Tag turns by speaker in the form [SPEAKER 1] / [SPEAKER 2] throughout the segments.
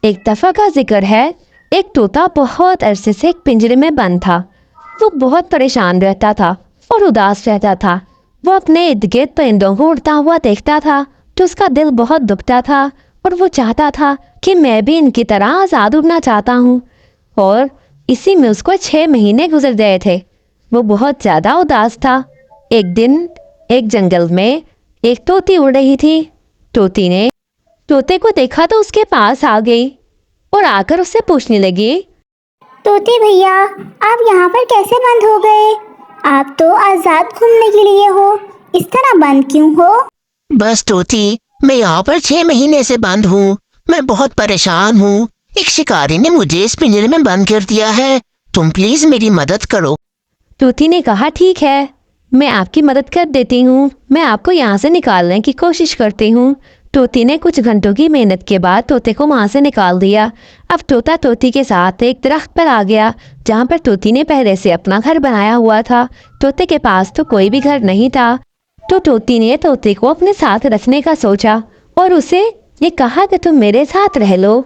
[SPEAKER 1] ایک دفعہ کا ذکر ہے، ایک طوطا بہت عرصے سے ایک پنجرے میں بند تھا۔ وہ بہت پریشان رہتا تھا اور اداس رہتا تھا۔ وہ اپنے ارد گرد پرندوں کو اڑتا ہوا دیکھتا تھا تو اس کا دل بہت دکھتا تھا اور وہ چاہتا تھا کہ میں بھی ان کی طرح آزاد اڑنا چاہتا ہوں، اور اسی میں اس کو 6 مہینے گزر گئے تھے۔ وہ بہت زیادہ اداس تھا۔ ایک دن ایک جنگل میں ایک طوطی اڑ رہی تھی۔ طوطی نے طوطے کو دیکھا تو اس کے پاس آ گئی اور آ کر اس سے پوچھنے لگی،
[SPEAKER 2] طوطی بھیا، آپ یہاں پر کیسے بند ہو گئے؟ آپ تو آزاد گھومنے کے لیے ہو، اس طرح بند کیوں ہو؟
[SPEAKER 3] بس طوطی، میں یہاں پر 6 مہینے سے بند ہوں۔ میں بہت پریشان ہوں۔ ایک شکاری نے مجھے اس پنجرے میں بند کر دیا ہے۔ تم پلیز میری مدد کرو۔
[SPEAKER 1] طوطی نے کہا، ٹھیک ہے، میں آپ کی مدد کر دیتی ہوں، میں آپ کو یہاں سے نکالنے کی کوشش کرتی ہوں۔ طوطی نے کچھ گھنٹوں کی محنت کے بعد طوطے کو وہاں سے نکال دیا۔ اب طوطا طوطی کے ساتھ ایک درخت پر آ گیا جہاں پر طوطی نے پہلے سے اپنا گھر بنایا ہوا تھا۔ طوطے کے پاس تو کوئی بھی گھر نہیں تھا، تو طوطی نے طوطے کو اپنے ساتھ رکھنے کا سوچا اور اسے یہ کہا کہ تم میرے ساتھ رہ لو۔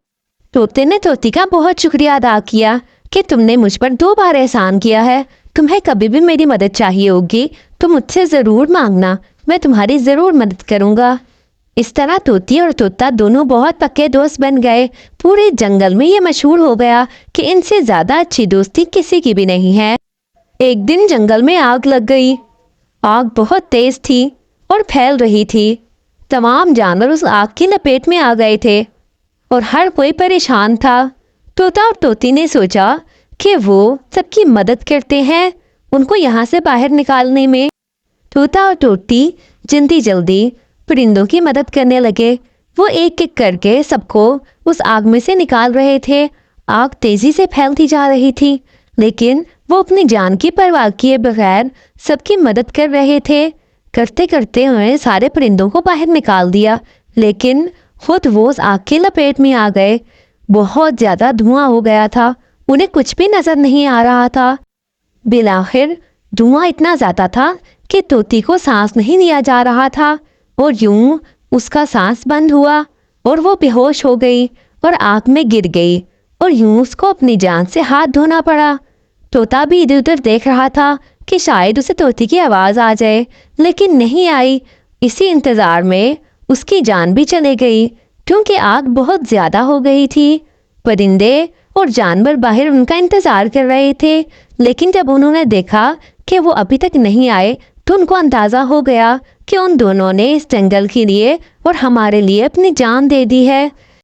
[SPEAKER 1] طوطے نے طوطی کا بہت شکریہ ادا کیا کہ تم نے مجھ پر 2 بار احسان کیا ہے۔ تمہیں کبھی بھی میری مدد چاہیے ہوگی تو مجھ سے ضرور مانگنا، میں تمہاری ضرور مدد کروں گا۔ اس طرح طوطی اور طوطا دونوں بہت پکے دوست بن گئے۔ پورے جنگل میں یہ مشہور ہو گیا کہ ان سے زیادہ اچھی دوستی کسی کی بھی نہیں ہے۔ ایک دن جنگل میں آگ لگ گئی۔ آگ بہت تیز تھی اور پھیل رہی تھی۔ تمام جانور اس آگ کی لپیٹ میں آ گئے تھے اور ہر کوئی پریشان تھا۔ طوطا اور طوطی نے سوچا کہ وہ سب کی مدد کرتے ہیں ان کو یہاں سے باہر نکالنے میں۔ طوطا اور طوطی جلدی جلدی پرندوں کی مدد کرنے لگے۔ وہ ایک ایک کر کے سب کو اس آگ میں سے نکال رہے تھے۔ آگ تیزی سے پھیلتی جا رہی تھی، لیکن وہ اپنی جان کی پرواہ کیے بغیر سب کی مدد کر رہے تھے۔ کرتے کرتے انہوں نے سارے پرندوں کو باہر نکال دیا، لیکن خود وہ اس آگ کی لپیٹ میں آ گئے۔ بہت زیادہ دھواں ہو گیا تھا، انہیں کچھ بھی نظر نہیں آ رہا تھا۔ بالآخر دھواں اتنا زیادہ تھا کہ طوطی کو سانس نہیں لیا جا رہا تھا، اور یوں اس کا سانس بند ہوا اور وہ بے ہوش ہو گئی اور آگ میں گر گئی، اور یوں اس کو اپنی جان سے ہاتھ دھونا پڑا۔ طوطا بھی ادھر ادھر دیکھ رہا تھا کہ شاید اسے طوطی کی آواز آ جائے، لیکن نہیں آئی۔ اسی انتظار میں اس کی جان بھی چلے گئی کیونکہ آگ بہت زیادہ ہو گئی تھی۔ پرندے اور جانور باہر ان کا انتظار کر رہے تھے، لیکن جب انہوں نے دیکھا کہ وہ ابھی تک نہیں آئے تو ان کو اندازہ ہو گیا کہ ان دونوں نے اس جنگل کے لیے اور ہمارے لیے اپنی جان دے دی ہے۔